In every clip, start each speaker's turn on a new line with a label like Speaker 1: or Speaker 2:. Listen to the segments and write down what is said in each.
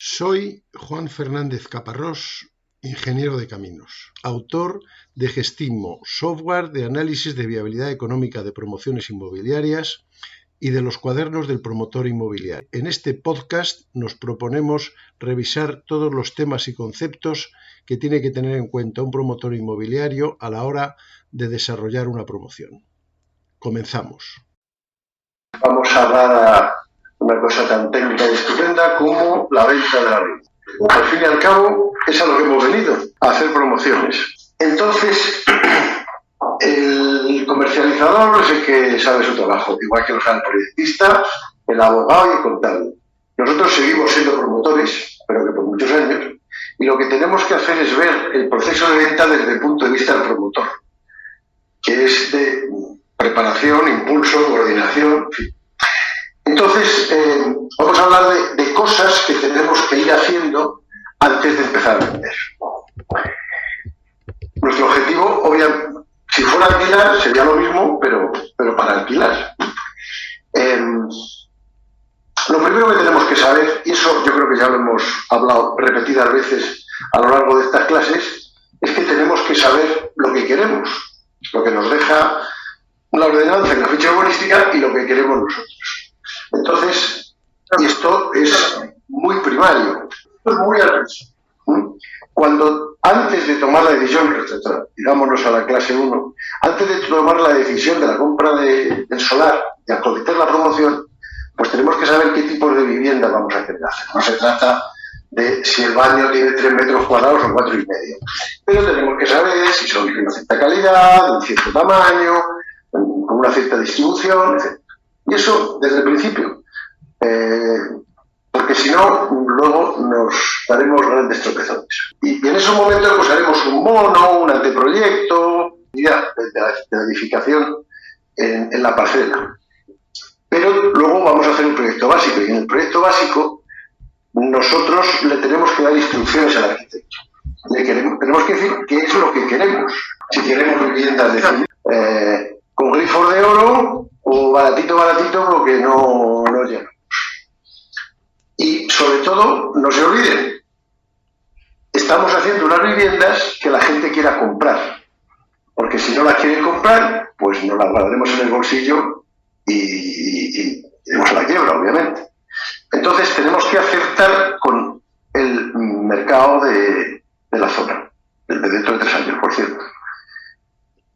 Speaker 1: Soy Juan Fernández Caparrós, ingeniero de caminos, autor de Gestimo, software de análisis de viabilidad económica de promociones inmobiliarias y de los cuadernos del promotor inmobiliario. En este podcast nos proponemos revisar todos los temas y conceptos que tiene que tener en cuenta un promotor inmobiliario a la hora de desarrollar una promoción. Comenzamos.
Speaker 2: Vamos a hablar de una cosa tan técnica y estupenda como la venta de la vivienda. Al fin y al cabo, es a lo que hemos venido, a hacer promociones. Entonces, el comercializador es el que sabe su trabajo, igual que lo sabe el proyectista, el abogado y el contable. Nosotros seguimos siendo promotores, pero que por muchos años, y lo que tenemos que hacer es ver el proceso de venta desde el punto de vista del promotor, que es de preparación, impulso, coordinación, en fin. Entonces, vamos a hablar de cosas que tenemos que ir haciendo antes de empezar a vender. Nuestro objetivo, obviamente, si fuera alquilar, sería lo mismo, pero para alquilar. Lo primero que tenemos que saber, y eso yo creo que ya lo hemos hablado repetidas veces a lo largo de estas clases, es que tenemos que saber lo que queremos, lo que nos deja la ordenanza y la ficha urbanística y lo que queremos nosotros. Entonces, y esto es muy primario, es muy al principio. Cuando antes de tomar la decisión, digámonos a la clase 1, antes de tomar la decisión de la compra del solar y actualizar la promoción, pues tenemos que saber qué tipos de vivienda vamos a querer hacer. No se trata de si el baño tiene 3 metros cuadrados o 4,5. Pero tenemos que saber si son de una cierta calidad, de un cierto tamaño, con una cierta distribución, etc. Y eso desde el principio. Porque si no, luego nos daremos grandes tropezones. Y en esos momentos pues haremos un mono, un anteproyecto, de la edificación en la parcela. Pero luego vamos a hacer un proyecto básico, y en el proyecto básico nosotros le tenemos que dar instrucciones al arquitecto. Tenemos que decir qué es lo que queremos. Si queremos viviendas con grifos de oro o baratito porque no llenamos. Y sobre todo, no se olviden, estamos haciendo unas viviendas que la gente quiera comprar, porque si no las quieren comprar, pues nos las guardaremos en el bolsillo y iremos a la quiebra, obviamente. Entonces tenemos que acertar con el mercado de la zona, de dentro de 3 años, por cierto.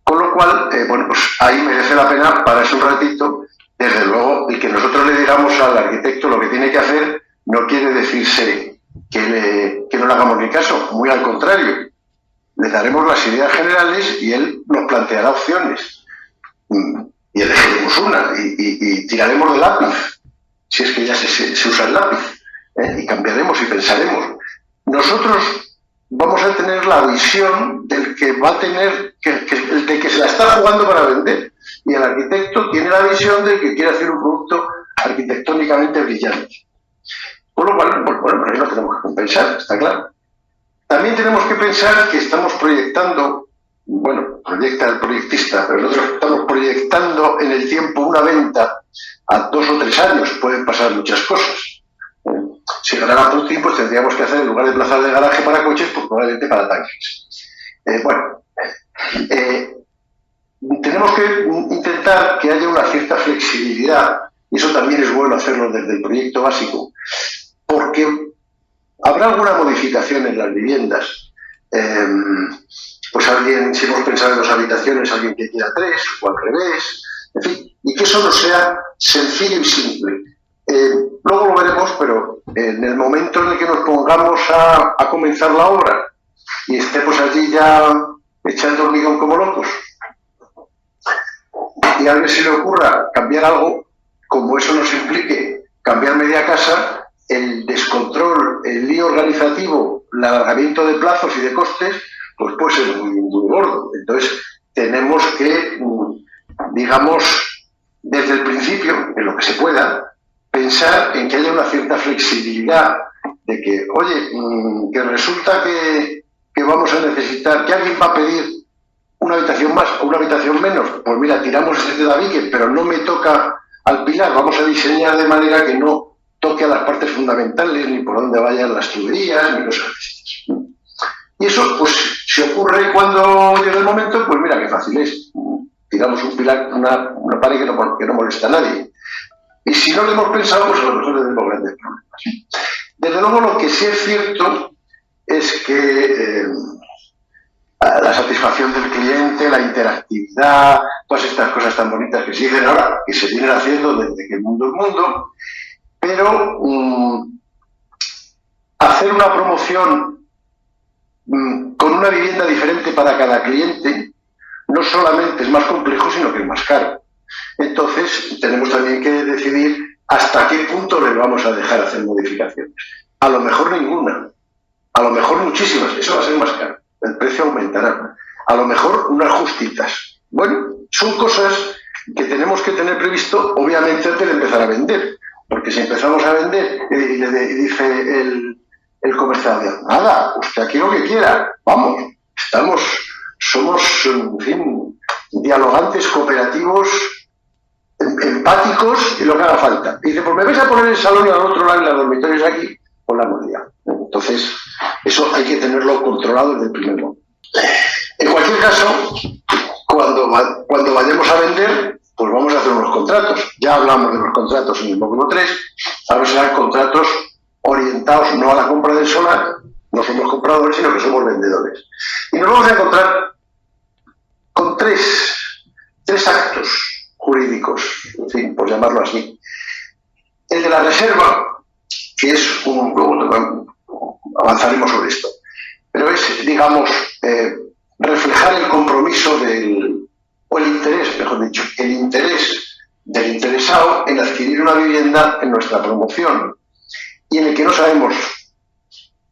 Speaker 2: Con lo cual, pues ahí merece la pena pararse un ratito. Desde luego, el que nosotros le digamos al arquitecto lo que tiene que hacer no quiere decirse que no le hagamos ni caso, muy al contrario. Le daremos las ideas generales y él nos planteará opciones. Y elegiremos una y tiraremos del lápiz, si es que ya se usa el lápiz, y cambiaremos y pensaremos. Nosotros vamos a tener la visión del que va a tener, del que se la está jugando para vender, y el arquitecto tiene la visión del que quiere hacer un producto arquitectónicamente brillante. Con lo cual, bueno, ahí lo tenemos que compensar, está claro. También tenemos que pensar que estamos proyectando, bueno, proyecta el proyectista, pero nosotros estamos proyectando en el tiempo una venta a 2 o 3 años, pueden pasar muchas cosas. Si ganara Putin, pues tendríamos que hacer, en lugar de plazas de garaje para coches, pues probablemente para tanques. Tenemos que intentar que haya una cierta flexibilidad, y eso también es bueno hacerlo desde el proyecto básico, porque habrá alguna modificación en las viviendas. Pues alguien, si hemos pensado en 2 habitaciones, alguien que quiera 3, o al revés, en fin, y que eso no sea sencillo y simple. Luego lo veremos, pero en el momento en el que nos pongamos a comenzar la obra y estemos allí ya echando hormigón como locos, y a alguien se le ocurra cambiar algo, como eso nos implique cambiar media casa, el descontrol, el lío organizativo, el alargamiento de plazos y de costes, pues puede ser muy, muy gordo. Entonces tenemos que, digamos, desde el principio, en lo que se pueda, pensar en que haya una cierta flexibilidad de que, oye, que resulta que vamos a necesitar, que alguien va a pedir una habitación más o una habitación menos, pues mira, tiramos este de David, pero no me toca al pilar, vamos a diseñar de manera que no toque a las partes fundamentales, ni por dónde vayan las tuberías, ni cosas así. Y eso, pues, si ocurre cuando llega el momento, pues mira qué fácil es. Tiramos un pilar, una pared que no molesta a nadie. Y si no lo hemos pensado, pues a lo mejor tenemos grandes problemas. Desde luego, lo que sí es cierto es que la satisfacción del cliente, la interactividad, todas estas cosas tan bonitas que se dicen ahora, que se vienen haciendo desde que el mundo es mundo, pero hacer una promoción con una vivienda diferente para cada cliente no solamente es más complejo, sino que es más caro. Entonces, tenemos también que decidir hasta qué punto le vamos a dejar hacer modificaciones. A lo mejor ninguna, a lo mejor muchísimas, eso va a ser más caro, el precio aumentará. A lo mejor unas justitas. Bueno, son cosas que tenemos que tener previsto, obviamente, antes de empezar a vender. Porque si empezamos a vender y dice el comercial, nada, usted aquí lo que quiera, vamos, somos, en fin, dialogantes, cooperativos, empáticos y lo que haga falta. Y dice, pues me vais a poner el salón y al otro lado y los dormitorios aquí, pues la moneda. Entonces, eso hay que tenerlo controlado desde el primer momento. En cualquier caso, cuando vayamos a vender, pues vamos a hacer unos contratos. Ya hablamos de los contratos en el módulo 3, ahora serán contratos orientados no a la compra del solar, no somos compradores, sino que somos vendedores. Y nos vamos a encontrar con tres actos jurídicos, en fin, por llamarlo así. El de la reserva, que es luego avanzaremos sobre esto, pero es, digamos, reflejar el compromiso o el interés, mejor dicho, el interés del interesado en adquirir una vivienda en nuestra promoción, y en el que no sabemos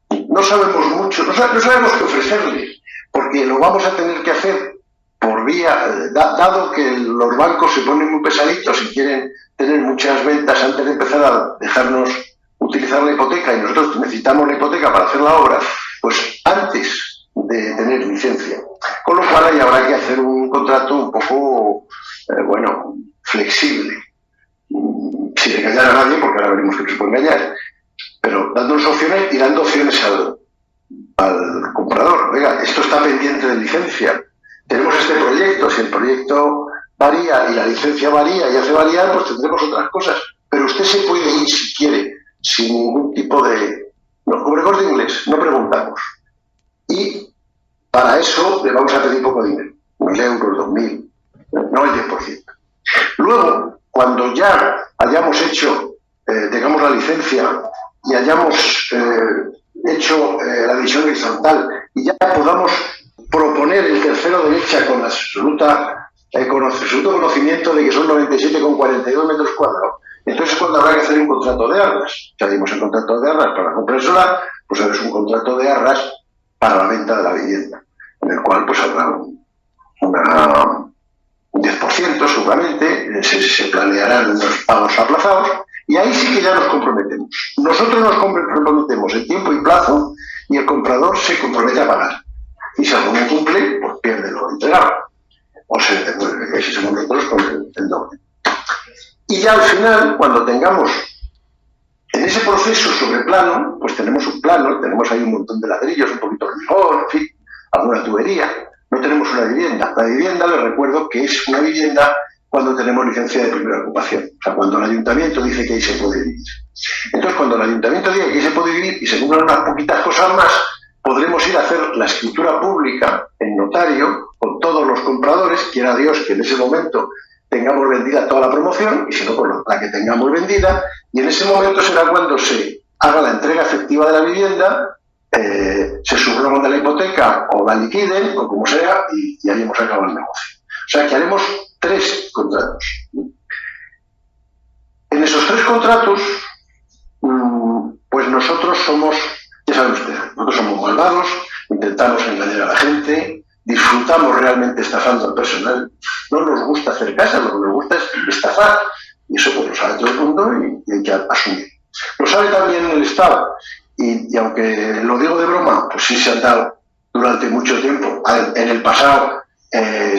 Speaker 2: mucho, no sabemos qué ofrecerle, porque lo vamos a tener que hacer por vía, dado que los bancos se ponen muy pesaditos y quieren tener muchas ventas antes de empezar a dejarnos utilizar la hipoteca, y nosotros necesitamos la hipoteca para hacer la obra, pues antes de tener licencia. Con lo cual ahí habrá que hacer un contrato un poco, flexible, sin engañar a nadie, porque ahora veremos que no se puede engañar, pero dándonos opciones y dando opciones al comprador. Venga, esto está pendiente de licencia. Tenemos este proyecto, si el proyecto varía y la licencia varía y hace variar, pues tendremos otras cosas. Pero usted se puede ir si quiere, sin ningún tipo de... No, como Corte Inglés, no preguntamos. Y para eso le vamos a pedir poco dinero, 1.000 euros, 2.000, no el 10%. Luego, cuando ya hayamos hecho, tengamos la licencia y hayamos hecho la división horizontal y ya podamos proponer el tercero derecha con absoluto conocimiento de que son 97,42 metros cuadrados, entonces cuando habrá que hacer un contrato de arras. Ya dimos el contrato de arras para la compra del solar, pues ahora es un contrato de arras para la venta de la vivienda, en el cual pues habrá un 10% seguramente, se planearán unos pagos aplazados, y ahí sí que ya nos comprometemos. Nosotros nos comprometemos en tiempo y plazo, y el comprador se compromete a pagar. Y si algo no cumple, pues pierde lo entregado. O se devuelve, si somos nosotros, con el doble. Y ya al final, cuando tengamos en ese proceso sobre plano, pues tenemos un plano, tenemos ahí un montón de ladrillos, un poquito de hormigón, en fin, alguna tubería. No tenemos una vivienda. La vivienda, les recuerdo que es una vivienda cuando tenemos licencia de primera ocupación. O sea, cuando el ayuntamiento dice que ahí se puede vivir. Entonces, cuando el ayuntamiento diga que ahí se puede vivir y se cumplan unas poquitas cosas más, podremos ir a hacer la escritura pública en notario con todos los compradores, quiera Dios que en ese momento tengamos vendida toda la promoción, y si no, pues la que tengamos vendida, y en ese momento será cuando se haga la entrega efectiva de la vivienda, se subrogan de la hipoteca o la liquiden, o como sea, y haremos acabar el negocio. O sea, que haremos 3 contratos. En esos 3 contratos, pues nosotros somos, ya saben ustedes, nosotros somos malvados, intentamos engañar a la gente, disfrutamos realmente estafando al personal, no nos gusta hacer caso, lo que nos gusta es estafar, y eso pues lo sabe todo el mundo y hay que asumir. Lo sabe también el Estado, y aunque lo digo de broma, pues sí se han dado durante mucho tiempo, en el pasado,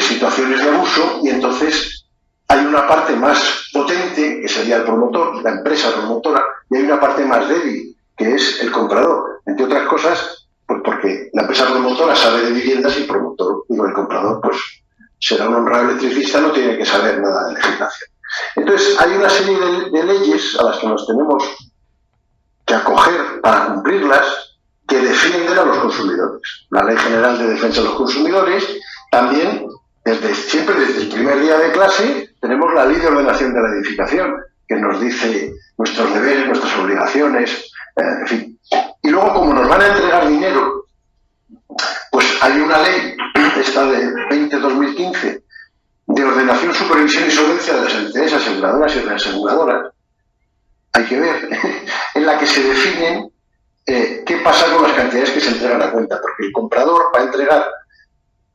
Speaker 2: situaciones de abuso, y entonces hay una parte más potente, que es sería el promotor, la empresa promotora, y hay una parte más débil, que es el comprador. Entre otras cosas, pues porque la empresa promotora sabe de viviendas y el promotor, digo, el comprador, pues será un honrado electricista, no tiene que saber nada de legislación. Entonces, hay una serie de leyes a las que nos tenemos que acoger para cumplirlas, que defienden a los consumidores. La Ley General de Defensa de los Consumidores, también, siempre desde el primer día de clase, tenemos la Ley de Ordenación de la Edificación, que nos dice nuestros deberes, nuestras obligaciones, en fin. Y luego, como nos van a entregar dinero, pues hay una ley, esta de 20-2015, de ordenación, supervisión y solvencia de las entidades aseguradoras y reaseguradoras, hay que ver, en la que se definen qué pasa con las cantidades que se entregan a cuenta, porque el comprador va a entregar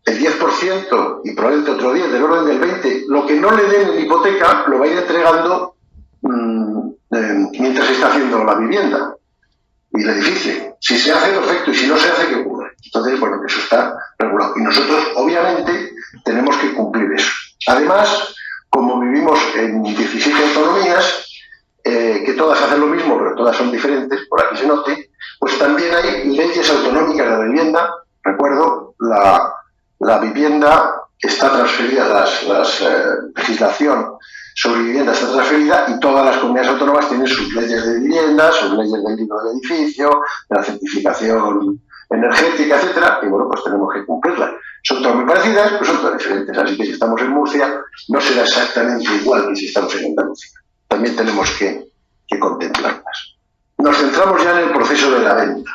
Speaker 2: el 10% y probablemente otro 10%, del orden del 20%, lo que no le den en hipoteca lo va a ir entregando mientras se está haciendo la vivienda y el edificio. Si se hace, perfecto, y si no se hace, ¿qué ocurre? Entonces, bueno, eso está regulado. Y nosotros, obviamente, tenemos que cumplir eso. Además, como vivimos en 17 autonomías, que todas hacen lo mismo, pero todas son diferentes, por aquí se note, pues también hay leyes autonómicas de la vivienda. Recuerdo, la vivienda está transferida, la legislación sobre vivienda está transferida y todas las comunidades autónomas tienen sus leyes de vivienda, sus leyes del libro del edificio, de la certificación energética, etcétera, y bueno, pues tenemos que cumplirlas. Son todas muy parecidas, pero son todas diferentes, así que si estamos en Murcia no será exactamente igual que si estamos en Andalucía. También tenemos que contemplarlas. Nos centramos ya en el proceso de la venta.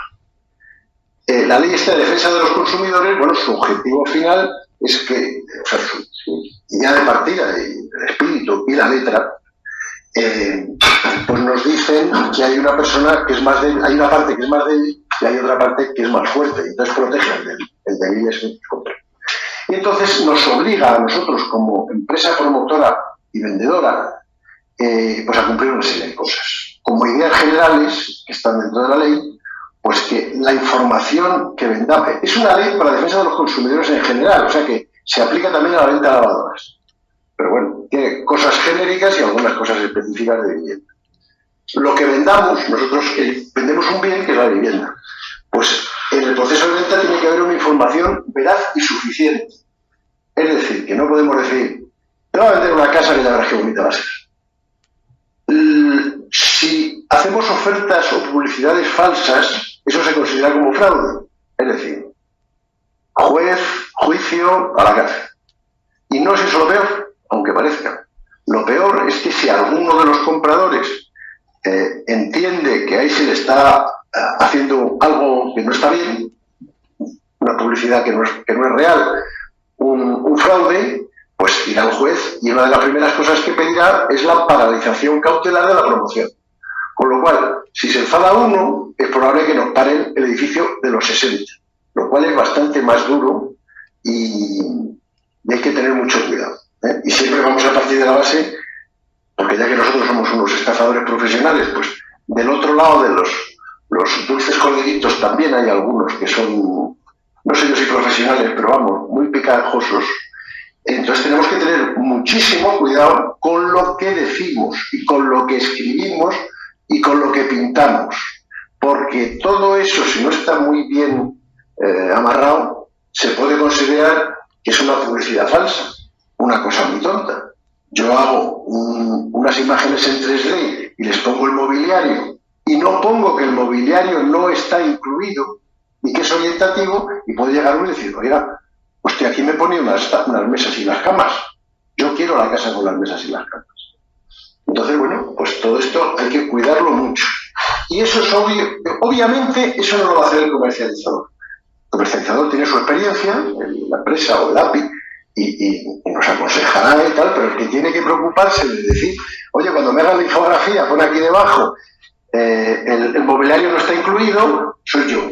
Speaker 2: La ley esta de defensa de los consumidores, bueno, su objetivo final es que, o sea, su idea de partida, el espíritu y la letra, pues nos dicen que hay una persona que es más débil, hay una parte que es más débil y hay otra parte que es más fuerte, y entonces protege el débil es el contrario. Y entonces nos obliga a nosotros como empresa promotora y vendedora pues a cumplir una serie de cosas. Como ideas generales que están dentro de la ley, pues que la información que vendamos es una ley para la defensa de los consumidores en general, o sea que se aplica también a la venta de lavadoras. Pero bueno, tiene cosas genéricas y algunas cosas específicas de vivienda. Lo que vendamos, nosotros vendemos un bien que es la vivienda. Pues en el proceso de venta tiene que haber una información veraz y suficiente. Es decir, que no podemos decir, te voy a vender una casa que ya verás qué bonita va a ser. Si hacemos ofertas o publicidades falsas, eso se considera como fraude. Es decir, juez, juicio, a la cárcel. Y no es eso lo peor, aunque parezca. Lo peor es que si alguno de los compradores entiende que ahí se le está haciendo algo que no está bien, una publicidad que no es real, un fraude, pues irá al juez y una de las primeras cosas que pedirá es la paralización cautelar de la promoción. Con lo cual, si se enfada uno, es probable que nos paren el edificio de los 60, lo cual es bastante más duro y hay que tener mucho cuidado. Y siempre vamos a partir de la base, porque ya que nosotros somos unos estafadores profesionales, pues del otro lado de los dulces corderitos también hay algunos que son, no sé yo si profesionales, pero vamos, muy picajosos. Entonces tenemos que tener muchísimo cuidado con lo que decimos y con lo que escribimos y con lo que pintamos, porque todo eso, si no está muy bien amarrado, se puede considerar que es una publicidad falsa, una cosa muy tonta. Yo hago unas imágenes en 3D y les pongo el mobiliario y no pongo que el mobiliario no está incluido y que es orientativo, y puede llegar uno y decir, oiga, hostia, aquí me pone unas mesas y las camas. Yo quiero la casa con las mesas y las camas. Entonces, bueno, pues todo esto hay que cuidarlo mucho. Y eso es obvio. Obviamente, eso no lo va a hacer el comercializador. El comercializador tiene su experiencia, la empresa o el API, y nos aconsejará y tal, pero el que tiene que preocuparse de decir, oye, cuando me hagan la infografía, pon aquí debajo, el mobiliario no está incluido, soy yo.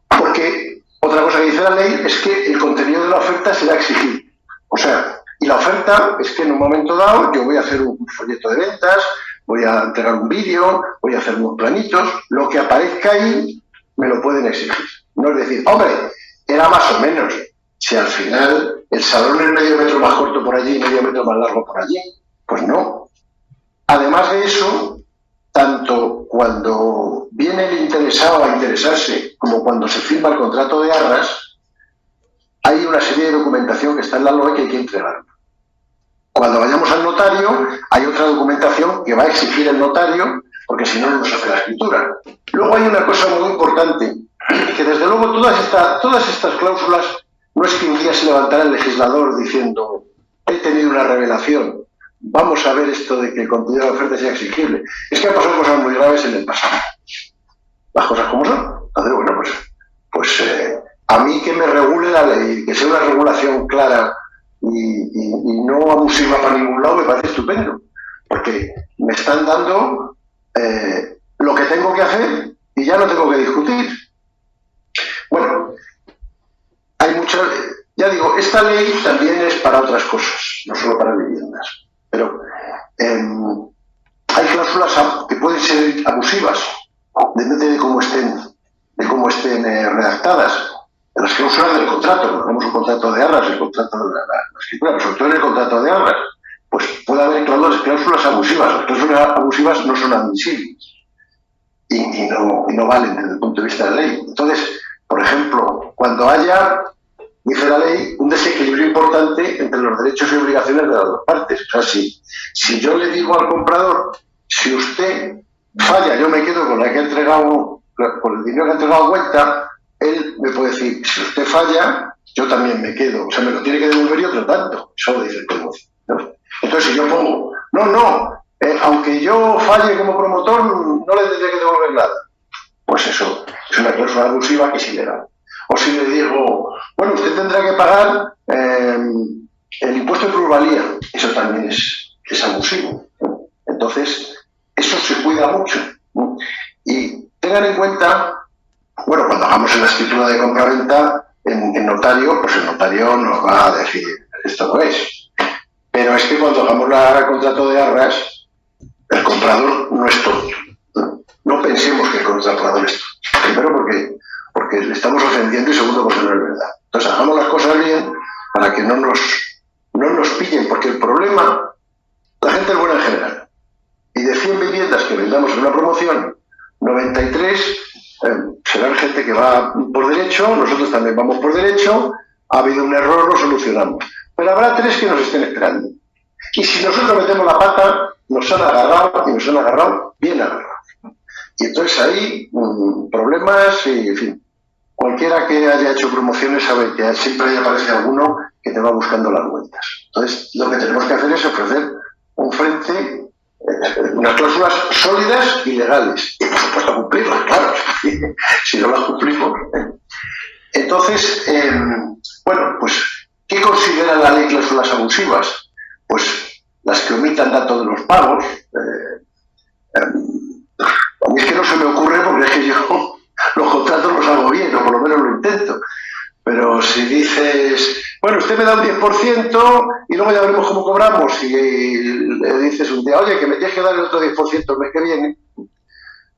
Speaker 2: Porque otra cosa que dice la ley es que el contenido de la oferta será exigible. O sea, y la oferta es que en un momento dado yo voy a hacer un folleto de ventas, voy a entregar un vídeo, voy a hacer unos planitos, lo que aparezca ahí me lo pueden exigir. No es decir, hombre, era más o menos. Si al final el salón es medio metro más corto por allí y medio metro más largo por allí, pues no. Además de eso, tanto cuando viene el interesado a interesarse como cuando se firma el contrato de arras, hay una serie de documentación que está en la LOE que hay que entregar. Cuando vayamos al notario, hay otra documentación que va a exigir el notario, porque si no, no nos hace la escritura. Luego hay una cosa muy importante, que desde luego todas estas cláusulas no es que un día se levantara el legislador diciendo he tenido una revelación, vamos a ver esto de que el contenido de la oferta sea exigible. Es que han pasado cosas muy graves en el pasado. Las cosas como son. Entonces, bueno, pues a mí que me regule la ley, que sea una regulación clara y no abusiva para ningún lado, me parece estupendo. Porque me están dando lo que tengo que hacer y ya no tengo que discutir. Bueno, hay muchas... Ya digo, esta ley también es para otras cosas, no solo para viviendas. Pero hay cláusulas que pueden ser abusivas, depende de cómo estén redactadas. Las cláusulas del contrato, cuando hagamos un contrato de arras, el contrato de la escritura, pero sobre todo en el contrato de arras, pues puede haber cláusulas abusivas. Las cláusulas abusivas no son admisibles y no valen desde el punto de vista de la ley. Entonces, por ejemplo, cuando haya, dice la ley, un desequilibrio importante entre los derechos y obligaciones de las dos partes. O sea, si yo le digo al comprador, si usted falla, yo me quedo con la que ha entregado, con el dinero que ha entregado a cuenta, él me puede decir, si usted falla, yo también me quedo. O sea, me lo tiene que devolver y otro tanto. Eso lo dice el promotor, ¿no? Entonces, si yo pongo, aunque yo falle como promotor, no le tendré que devolver nada. Pues eso es una cláusula abusiva que es ilegal. O si le digo, bueno, usted tendrá que pagar el impuesto de plusvalía, eso también es abusivo, ¿no? Entonces, eso se cuida mucho, ¿no? Y tengan en cuenta, bueno, cuando hagamos la escritura de compraventa en notario, pues el notario nos va a decir, esto no es. Pero es que cuando hagamos el contrato de arras, el comprador no es tonto, ¿no? No pensemos que el comprador es tonto. Primero porque le estamos ofendiendo y segundo porque no es verdad. Entonces hagamos las cosas bien para que no nos pillen, porque el problema, la gente es buena en general. Y de 100 viviendas que vendamos en una promoción, 93 serán gente que va por derecho, nosotros también vamos por derecho, ha habido un error, lo solucionamos. Pero habrá 3 que nos estén esperando. Y si nosotros metemos la pata, nos han agarrado y nos han agarrado bien agarrados. Y entonces ahí, problemas y, en fin, cualquiera que haya hecho promociones sabe que siempre aparece alguno que te va buscando las vueltas. Entonces, lo que tenemos que hacer es ofrecer un frente, unas cláusulas sólidas y legales. Y, por supuesto, cumplirlas, claro. Si no las cumplimos. Entonces, bueno, pues, ¿qué considera la ley cláusulas abusivas? Pues las que omitan datos de los pagos. A mí es que no se me ocurre porque es que yo los contratos los hago bien, o por lo menos lo intento. Pero si dices, bueno, usted me da un 10% y luego ya veremos cómo cobramos, y le dices un día, oye, que me tienes que dar el otro 10% el mes que viene,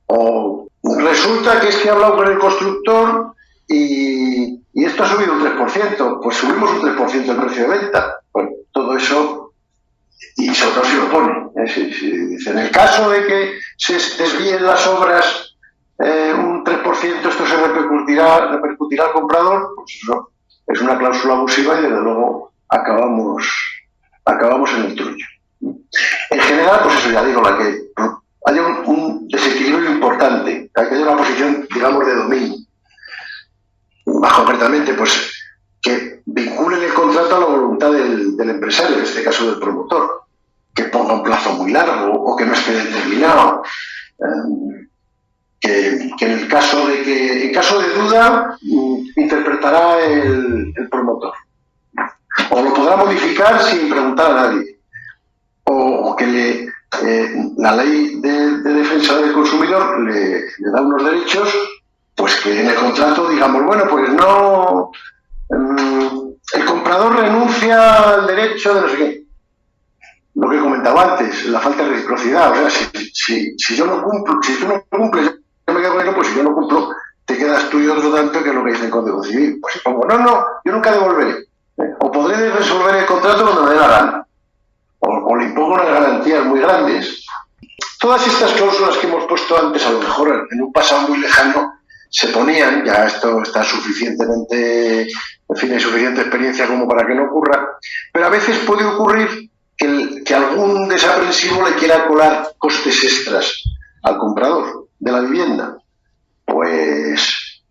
Speaker 2: o resulta que es que he hablado con el constructor y esto ha subido un 3%, pues subimos un 3% el precio de venta. Bueno, todo eso, y sobre todo si lo pone. En el caso de que se desvíen las obras un 3%, esto se repercutirá al comprador, pues eso es una cláusula abusiva y desde luego acabamos en el trullo. En general, pues eso ya digo, la que haya un desequilibrio importante, que haya una posición, digamos, de dominio. Más concretamente, pues que vinculen el contrato a la voluntad del empresario, en este caso del promotor, que ponga un plazo muy largo o que no esté determinado. Que en caso de duda interpretará el promotor, o lo podrá modificar sin preguntar a nadie, o que la ley de defensa del consumidor le da unos derechos, pues que en el contrato digamos, bueno, pues no, el comprador renuncia al derecho de no sé qué. Lo que he comentado antes, la falta de reciprocidad. O sea, si yo no cumplo, si tú no cumples, yo me quedo con ello, pues si yo no cumplo, te quedas tú y otro tanto, que es lo que dice el Código Civil. Pues si pongo, no, yo nunca devolveré. O podré resolver el contrato cuando me dé la gana. O le impongo unas garantías muy grandes, Todas estas cláusulas que hemos puesto antes, a lo mejor en un pasado muy lejano, se ponían, ya esto está suficientemente, en fin, hay suficiente experiencia como para que no ocurra, pero a veces puede ocurrir que algún desaprensivo le quiera colar costes extras al comprador de la vivienda. Pues,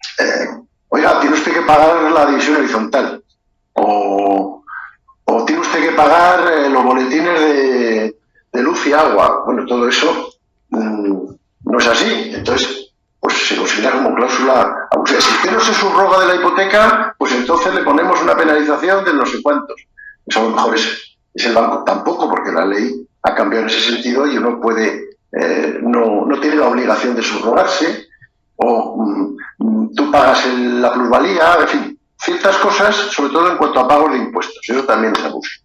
Speaker 2: oiga, tiene usted que pagar la división horizontal, o tiene usted que pagar los boletines de luz y agua. Bueno, todo eso no es así. Entonces, pues se considera como cláusula abusiva. Si usted no se subroga de la hipoteca, pues entonces le ponemos una penalización de no sé cuántos. Eso a lo mejor es el banco. Tampoco, porque la ley ha cambiado en ese sentido y uno puede, no tiene la obligación de subrogarse, o tú pagas la plusvalía, en fin, ciertas cosas, sobre todo en cuanto a pagos de impuestos. Eso también es abuso.